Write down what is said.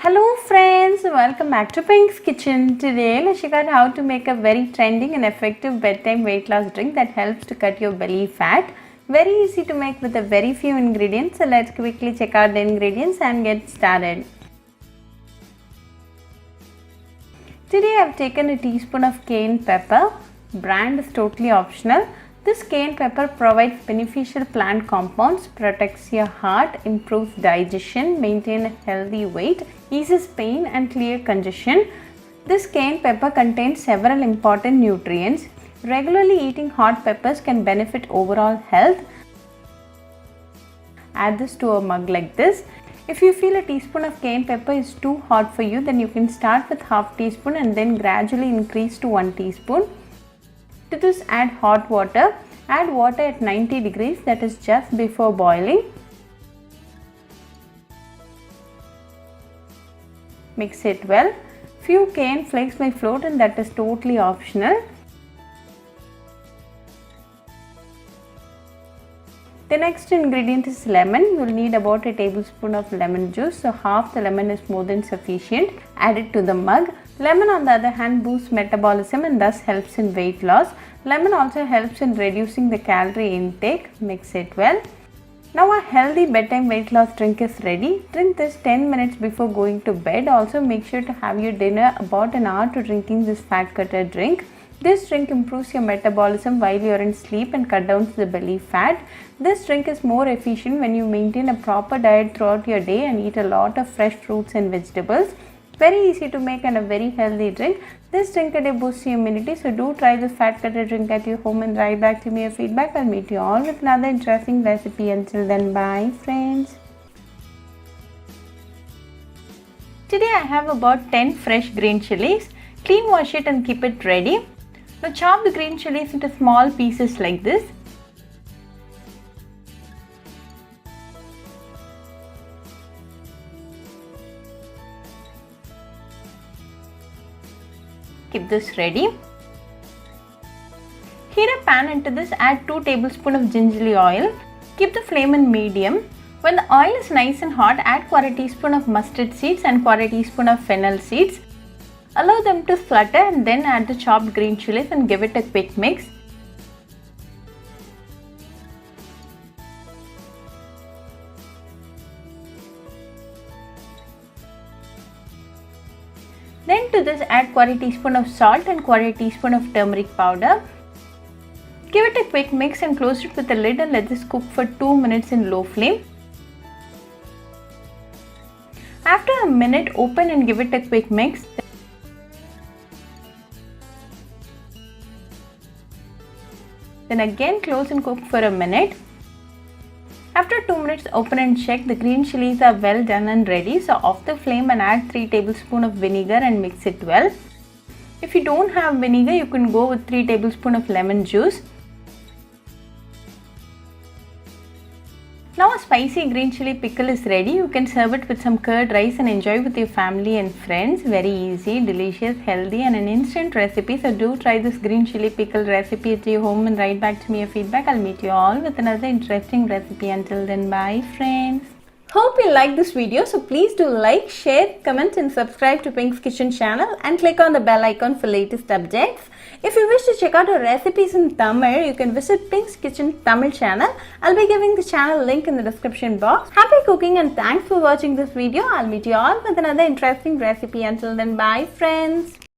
Hello friends, welcome back to Pink's Kitchen. Today let's check out how to make a very trending and effective bedtime weight loss drink that helps to cut your belly fat. Very easy to make with a very few ingredients. So let's quickly check out the ingredients and get started. Today I have taken a teaspoon of cayenne pepper. Brand is totally optional. This cayenne pepper provides beneficial plant compounds, protects your heart, improves digestion, maintains a healthy weight, eases pain and clear congestion. This cayenne pepper contains several important nutrients. Regularly eating hot peppers can benefit overall health. Add this to a mug like this. If you feel a teaspoon of cayenne pepper is too hot for you, then you can start with half teaspoon and then gradually increase to 1 teaspoon. To this add hot water. Add water at 90 degrees, that is just before boiling. Mix it well. Few cayenne flakes may float and that is totally optional. The next ingredient is lemon. You will need about a tablespoon of lemon juice. So half the lemon is more than sufficient. Add it to the mug. Lemon on the other hand boosts metabolism and thus helps in weight loss. Lemon also helps in reducing the calorie intake. Mix it well. Now a healthy bedtime weight loss drink is ready. Drink this 10 minutes before going to bed. Also make sure to have your dinner about an hour to drinking this fat cutter drink. This drink improves your metabolism while you are in sleep and cut down the belly fat. This drink is more efficient when you maintain a proper diet throughout your day and eat a lot of fresh fruits and vegetables. Very easy to make and a very healthy drink. This drink a day boosts your immunity, so do try this fat cutter drink at your home and write back to me your feedback. I'll meet you all with another interesting recipe. Until then, bye friends. Today I have about 10 fresh green chilies. Clean wash it and keep it ready. Now chop the green chilies into small pieces like this. Keep this ready. Heat a pan. Into this add 2 tablespoons of gingerly oil. Keep the flame in medium. When the oil is nice and hot, add 1/4 teaspoon of mustard seeds and 1/4 teaspoon of fennel seeds. Allow them to flutter and then add the chopped green chilies and give it a quick mix. Then to this add 1/4 teaspoon of salt and 1/4 teaspoon of turmeric powder. Give it a quick mix and close it with a lid and let this cook for 2 minutes in low flame. After a minute, open and give it a quick mix. Then again close and cook for a minute. After 2 minutes, open and check. The green chilies are well done and ready. So off the flame and add 3 tablespoons of vinegar and mix it well. If you don't have vinegar, you can go with 3 tablespoons of lemon juice. Now a spicy green chili pickle is ready. You can serve it with some curd rice and enjoy with your family and friends. Very easy, delicious, healthy and an instant recipe. So do try this green chili pickle recipe at your home and write back to me your feedback. I'll meet you all with another interesting recipe. Until then, bye friends. Hope you like this video. So please do like, share, comment and subscribe to Pink's Kitchen channel and click on the bell icon for latest updates. If you wish to check out our recipes in Tamil, you can visit Pink's Kitchen Tamil channel. I'll be giving the channel link in the description box. Happy cooking and thanks for watching this video. I'll meet you all with another interesting recipe. Until then, bye friends.